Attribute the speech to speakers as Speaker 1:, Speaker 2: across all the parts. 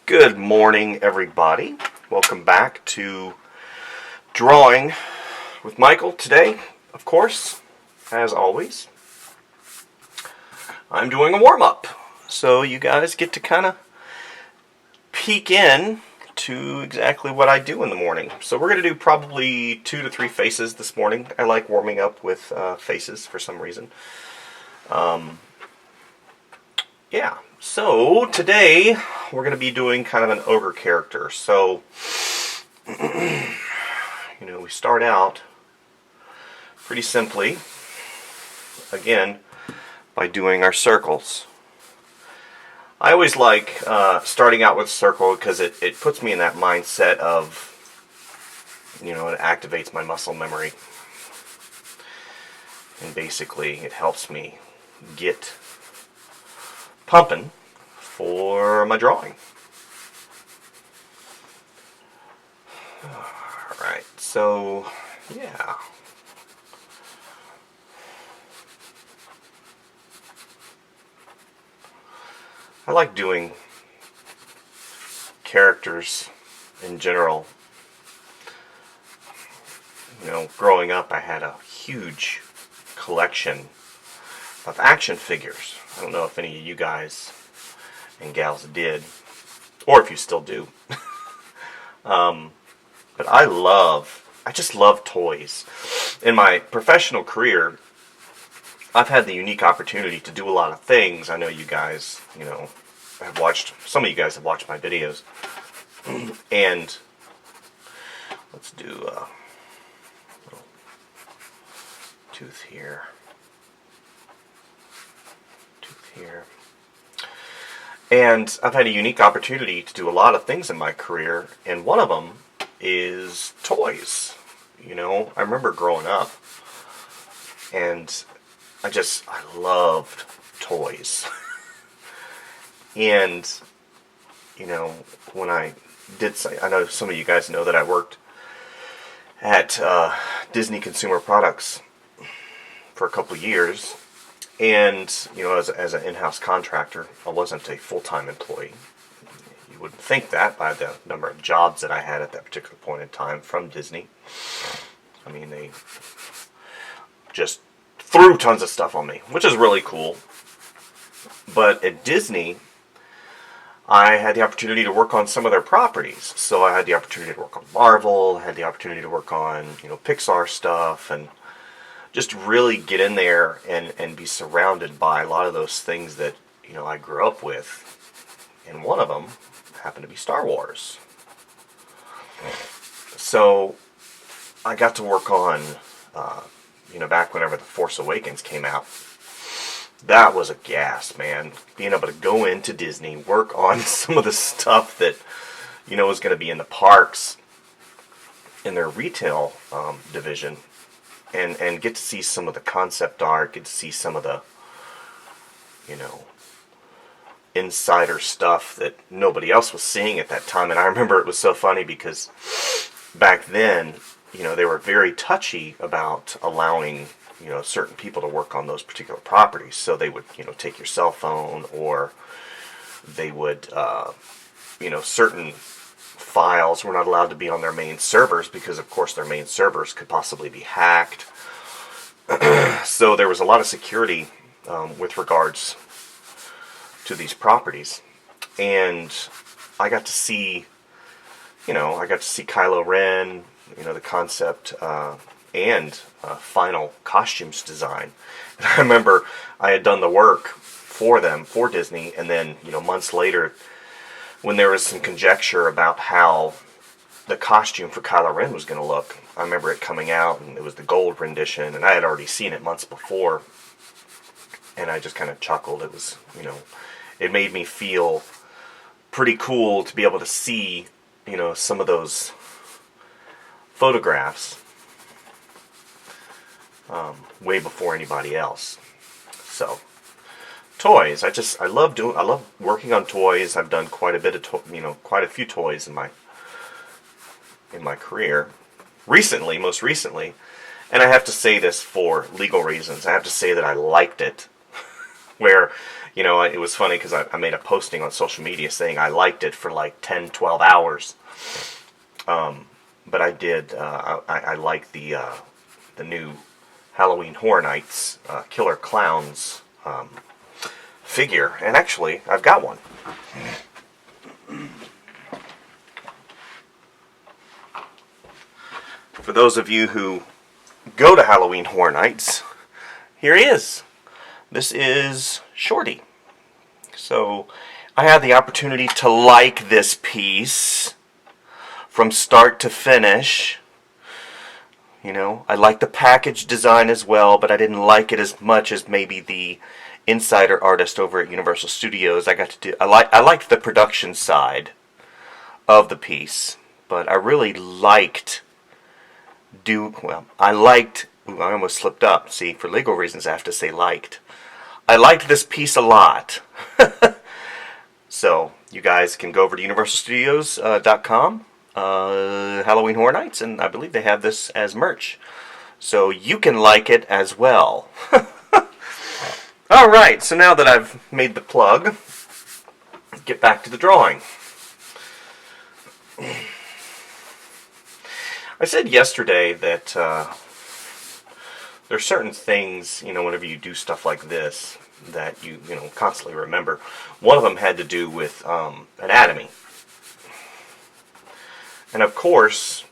Speaker 1: Good morning, everybody. Welcome back to Drawing with Michael. Today, of course, as always, I'm doing a warm-up. So you guys get to kind of peek in to exactly what I do in the morning. So we're going to do probably 2 to 3 faces this morning. I like warming up with faces for some reason. Yeah. So today we're going to be doing kind of an ogre character. So, we start out pretty simply, again, by doing our circles. I always like starting out with a circle because it puts me in that mindset of, it activates my muscle memory. And basically it helps me get pumping for my drawing. Alright, so yeah. I like doing characters in general. Growing up I had a huge collection of action figures. I don't know if any of you guys and gals did, or if you still do. But I just love toys. In my professional career, I've had the unique opportunity to do a lot of things. I know you guys, some of you guys have watched my videos. And let's do a little tooth here. And I've had a unique opportunity to do a lot of things in my career, and one of them is toys. I remember growing up, and I loved toys. And, when I know some of you guys know that I worked at Disney Consumer Products for a couple years. And, as an in-house contractor, I wasn't a full-time employee. You wouldn't think that by the number of jobs that I had at that particular point in time from Disney. I mean, they just threw tons of stuff on me, which is really cool. But at Disney, I had the opportunity to work on some of their properties. So I had the opportunity to work on Marvel, I had the opportunity to work on, Pixar stuff, and just really get in there and be surrounded by a lot of those things that, I grew up with. And one of them happened to be Star Wars. So I got to work on, back whenever The Force Awakens came out. That was a gas, man. Being able to go into Disney, work on some of the stuff that, was going to be in the parks, in their retail division. And get to see some of the concept art, get to see some of the, insider stuff that nobody else was seeing at that time. And I remember it was so funny because back then, they were very touchy about allowing, certain people to work on those particular properties. So they would, take your cell phone, or they would, certain files were not allowed to be on their main servers because, of course, their main servers could possibly be hacked. So there was a lot of security with regards to these properties. And I got to see, Kylo Ren, the concept and final costumes design. And I remember I had done the work for them, for Disney, and then, months later, when there was some conjecture about how the costume for Kylo Ren was going to look, I remember it coming out, and it was the gold rendition, and I had already seen it months before, and I just kind of chuckled. It was, it made me feel pretty cool to be able to see, some of those photographs way before anybody else. So, toys. I love working on toys. I've done quite a bit of quite a few toys in my career. Most recently, and I have to say this for legal reasons. I have to say that I liked it where, it was funny because I made a posting on social media saying I liked it for like 10, 12 hours. But I did, I like the new Halloween Horror Nights Killer Clowns figure. And actually, I've got one. For those of you who go to Halloween Horror Nights, here he is. This is Shorty. So I had the opportunity to like this piece from start to finish. I like the package design as well, but I didn't like it as much as maybe the insider artist over at Universal Studios. I liked the production side of the piece, but I really liked I almost slipped up. See, for legal reasons I have to say liked. I liked this piece a lot. So, you guys can go over to universalstudios.com, Halloween Horror Nights, and I believe they have this as merch. So, you can like it as well. Alright, so now that I've made the plug, get back to the drawing. I said yesterday that there's certain things, whenever you do stuff like this, that you constantly remember. One of them had to do with anatomy. And of course,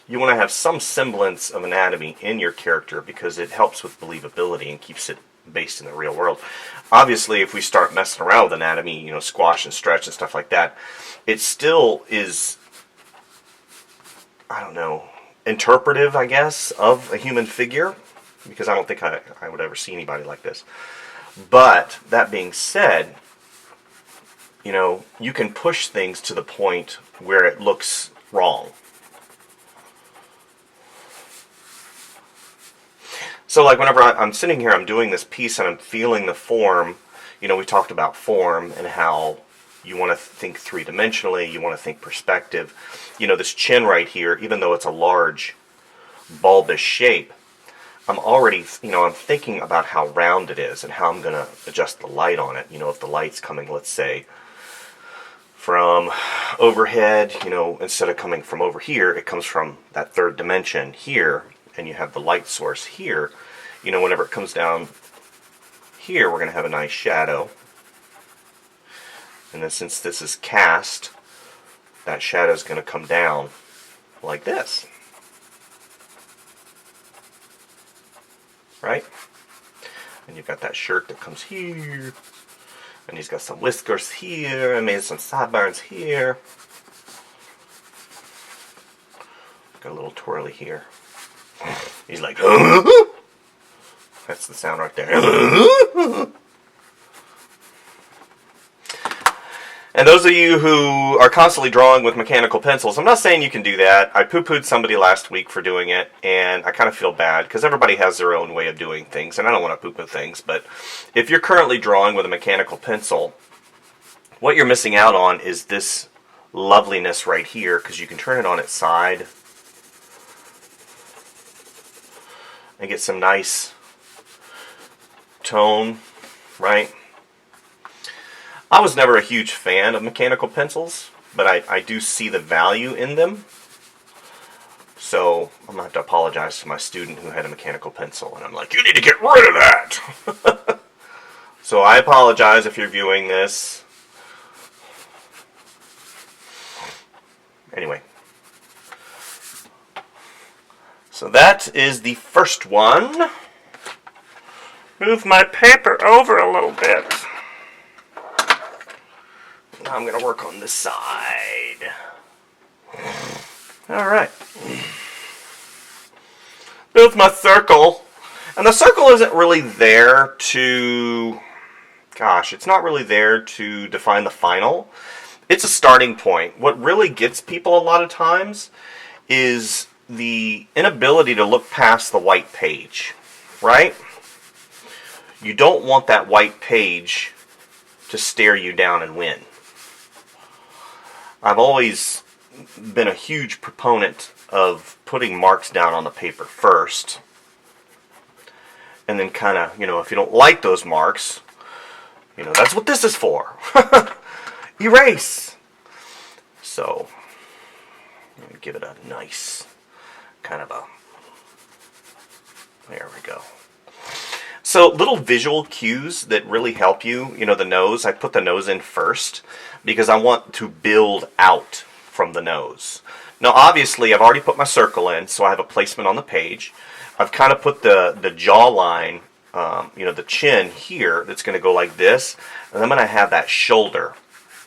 Speaker 1: you want to have some semblance of anatomy in your character because it helps with believability and keeps it based in the real world. Obviously, if we start messing around with anatomy, squash and stretch and stuff like that, it still is, I don't know, interpretive, I guess, of a human figure, because I don't think I would ever see anybody like this. But that being said, you can push things to the point where it looks wrong. So like whenever I'm sitting here, I'm doing this piece and I'm feeling the form. We talked about form and how you want to think three-dimensionally, you want to think perspective. This chin right here, even though it's a large, bulbous shape, I'm already, I'm thinking about how round it is and how I'm going to adjust the light on it. If the light's coming, let's say, from overhead, instead of coming from over here, it comes from that third dimension here, and you have the light source here. Whenever it comes down here, we're going to have a nice shadow. And then since this is cast, that shadow is going to come down like this. Right? And you've got that shirt that comes here. And he's got some whiskers here. And maybe some sideburns here. Got a little twirly here. He's like, that's the sound right there. And those of you who are constantly drawing with mechanical pencils, I'm not saying you can do that. I poo-pooed somebody last week for doing it, and I kind of feel bad because everybody has their own way of doing things, and I don't want to poo-poo things, but if you're currently drawing with a mechanical pencil, what you're missing out on is this loveliness right here, because you can turn it on its side and get some nice tone, right? I was never a huge fan of mechanical pencils, but I do see the value in them. So I'm going to have to apologize to my student who had a mechanical pencil, and I'm like, you need to get rid of that! So I apologize if you're viewing this. Anyway. So that is the first one. Move my paper over a little bit. Now I'm going to work on this side. Alright. Build my circle. And the circle isn't really there to... Gosh, it's not really there to define the final. It's a starting point. What really gets people a lot of times is the inability to look past the white page. Right? You don't want that white page to stare you down and win. I've always been a huge proponent of putting marks down on the paper first and then kind of, if you don't like those marks, that's what this is for. Erase. So, let me give it a nice kind of a, there we go. So little visual cues that really help you, the nose, I put the nose in first because I want to build out from the nose. Now obviously I've already put my circle in, so I have a placement on the page. I've kind of put the jawline, the chin here that's going to go like this, and I'm going to have that shoulder.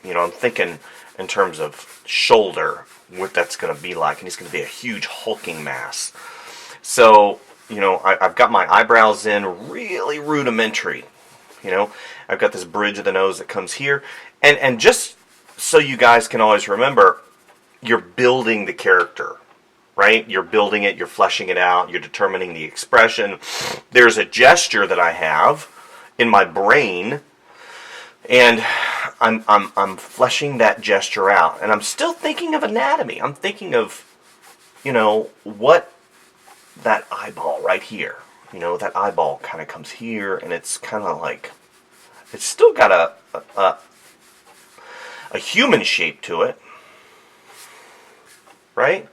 Speaker 1: I'm thinking in terms of shoulder, what that's going to be like, and he's going to be a huge hulking mass. So, I've got my eyebrows in really rudimentary. I've got this bridge of the nose that comes here, and just so you guys can always remember, you're building the character, right? You're building it, you're fleshing it out, you're determining the expression. There's a gesture that I have in my brain, and I'm fleshing that gesture out, and I'm still thinking of anatomy. I'm thinking of, what that eyeball right here. That eyeball kind of comes here, and it's kind of like, it's still got a human shape to it, right?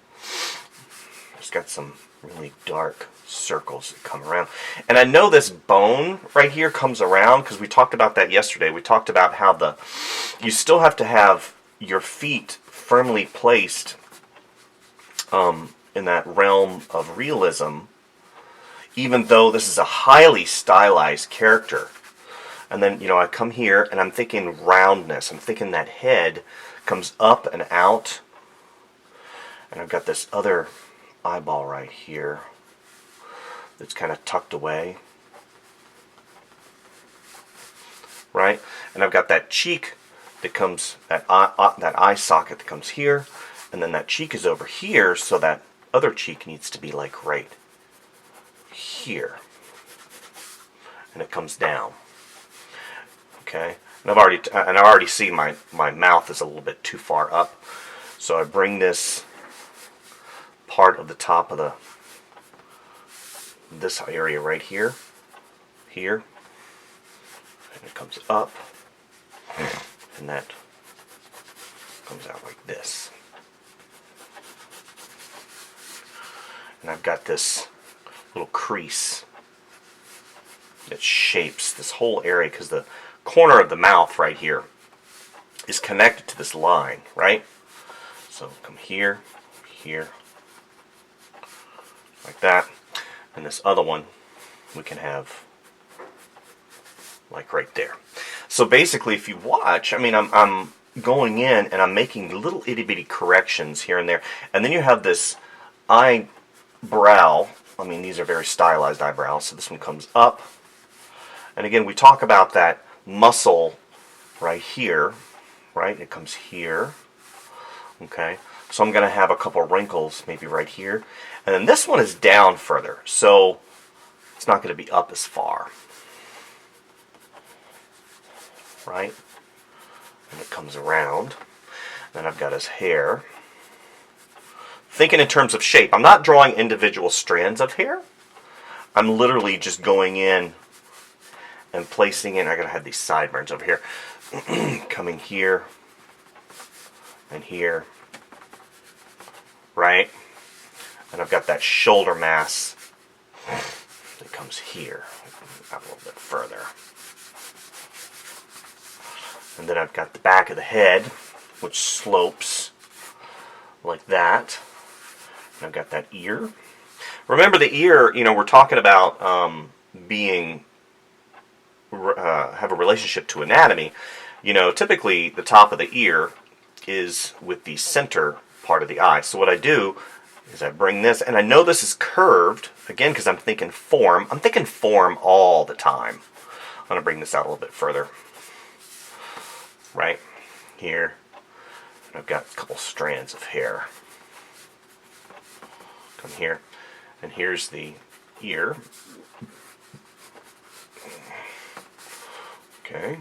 Speaker 1: It's got some really dark circles that come around. And I know this bone right here comes around because we talked about that yesterday. We talked about how you still have to have your feet firmly placed in that realm of realism, even though this is a highly stylized character. And then, I come here and I'm thinking roundness. I'm thinking that head comes up and out. And I've got this other eyeball right here that's kind of tucked away. Right? And I've got that cheek that comes, that eye socket that comes here. And then that cheek is over here, so that other cheek needs to be like right here. And it comes down. Okay? And I already see my mouth is a little bit too far up. So I bring this part of the top of this area right here, and it comes up, and that comes out like this. And I've got this little crease that shapes this whole area because the corner of the mouth right here is connected to this line, right? So come here, here, like that. And this other one we can have like right there. So basically, if you watch, I'm going in and I'm making little itty bitty corrections here and there. And then you have this eyebrow. These are very stylized eyebrows. So this one comes up. And again, we talk about that muscle right here, right? It comes here. Okay. So I'm going to have a couple wrinkles maybe right here. And then this one is down further. So it's not going to be up as far. Right? And it comes around. Then I've got his hair. Thinking in terms of shape. I'm not drawing individual strands of hair. I'm literally just going in and placing in. I gotta have these sideburns over here. Coming here and here. Right? And I've got that shoulder mass that comes here. Out a little bit further. And then I've got the back of the head, which slopes like that. And I've got that ear. Remember the ear, we're talking about have a relationship to anatomy. Typically the top of the ear is with the center part of the eye. So what I do is I bring this, and I know this is curved, again, because I'm thinking form. I'm thinking form all the time. I'm going to bring this out a little bit further. Right here. And I've got a couple strands of hair. Come here. And here's the ear. Okay.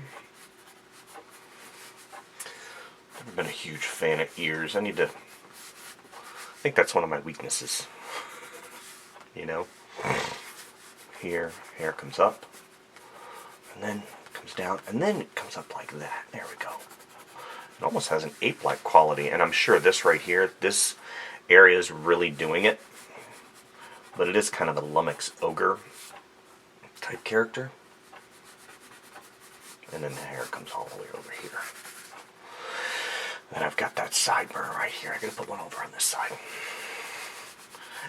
Speaker 1: Never been a huge fan of ears. I think that's one of my weaknesses. Here, hair comes up, and then comes down, and then it comes up like that. There we go. It almost has an ape-like quality, and I'm sure this right here, this area is really doing it. But it is kind of a Lummox ogre type character. And then the hair comes all the way over here. And I've got that sideburn right here. I'm going to put one over on this side.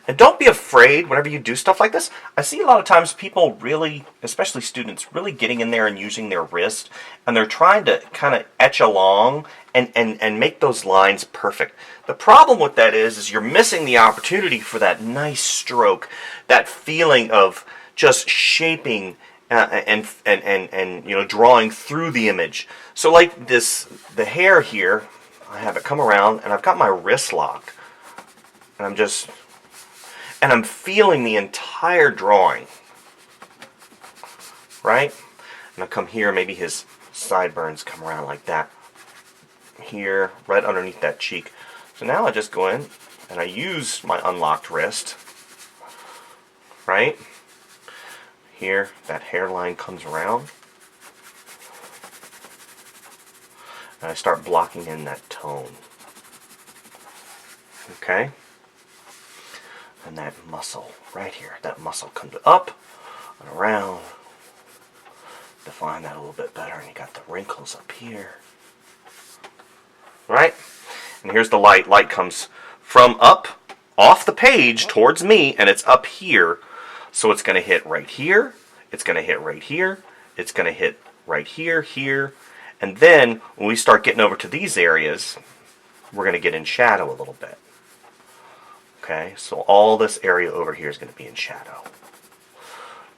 Speaker 1: And don't be afraid whenever you do stuff like this. I see a lot of times people really, especially students, really getting in there and using their wrist. And they're trying to kind of etch along and make those lines perfect. The problem with that is you're missing the opportunity for that nice stroke. That feeling of just shaping and you know, drawing through the image. So like this, the hair here, I have it come around and I've got my wrist locked. And I'm feeling the entire drawing, right? And I come here, maybe his sideburns come around like that. Here, right underneath that cheek. So now I just go in and I use my unlocked wrist, right? Here, that hairline comes around. And I start blocking in that tone. Okay? And that muscle right here, that muscle comes up and around. Define that a little bit better, and you got the wrinkles up here. Right? And here's the light. Light comes from up off the page towards me, and it's up here. So it's going to hit right here. It's going to hit right here. It's going to hit right here, here. And then when we start getting over to these areas, we're going to get in shadow a little bit. Okay, so all this area over here is going to be in shadow.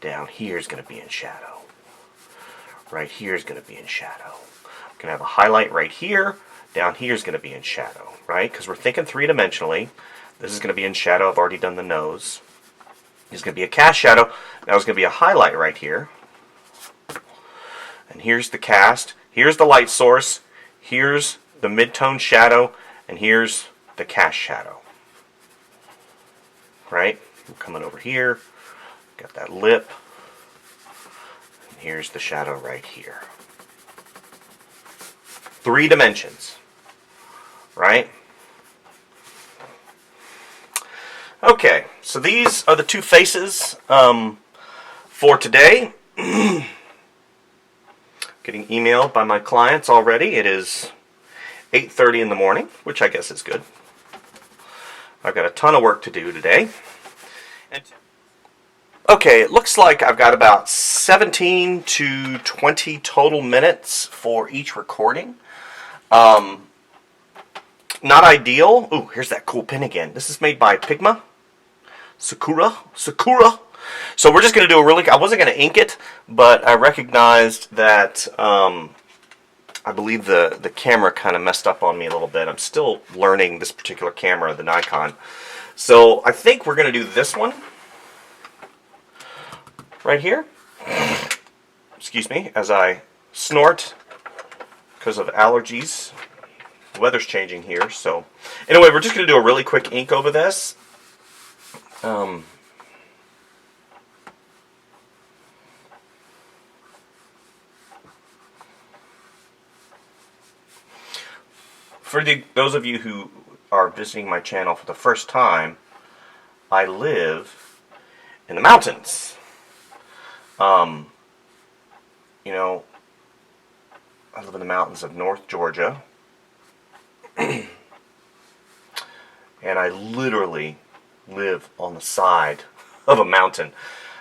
Speaker 1: Down here is going to be in shadow. Right here is going to be in shadow. We're going to have a highlight right here. Down here is going to be in shadow, right? Because we're thinking three-dimensionally. This is going to be in shadow. I've already done the nose. There's going to be a cast shadow. Now there's going to be a highlight right here. And here's the cast. Here's the light source. Here's the mid-tone shadow. And here's the cast shadow. Right? I'm coming over here. Got that lip. And here's the shadow right here. 3 dimensions. Right? Okay, so these are the 2 faces for today. Getting emailed by my clients already. It is 8:30 in the morning, which I guess is good. I've got a ton of work to do today. Okay, it looks like I've got about 17 to 20 total minutes for each recording. Not ideal. Ooh, here's that cool pin again. This is made by Pigma. Sakura. So we're just going to do a really... I wasn't going to ink it, but I recognized that I believe the camera kind of messed up on me a little bit. I'm still learning this particular camera, the Nikon. So I think we're going to do this one right here. Excuse me, as I snort because of allergies. The weather's changing here, so... Anyway, we're just going to do a really quick ink over this. For those of you who are visiting my channel for the first time, I live in the mountains. You know, I live in the mountains of North Georgia. And I literally live on the side of a mountain.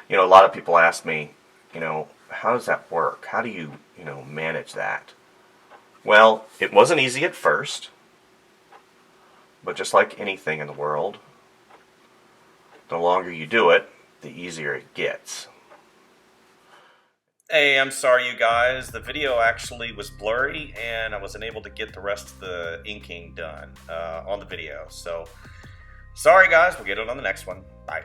Speaker 1: You know, a lot of people ask me, you know, how does that work? How do you, manage that? Well, it wasn't easy at first, but just like anything in the world, the longer you do it, the easier it gets. Hey, I'm sorry you guys, the video actually was blurry and I wasn't able to get the rest of the inking done on the video. So, sorry guys, we'll get it on the next one. Bye.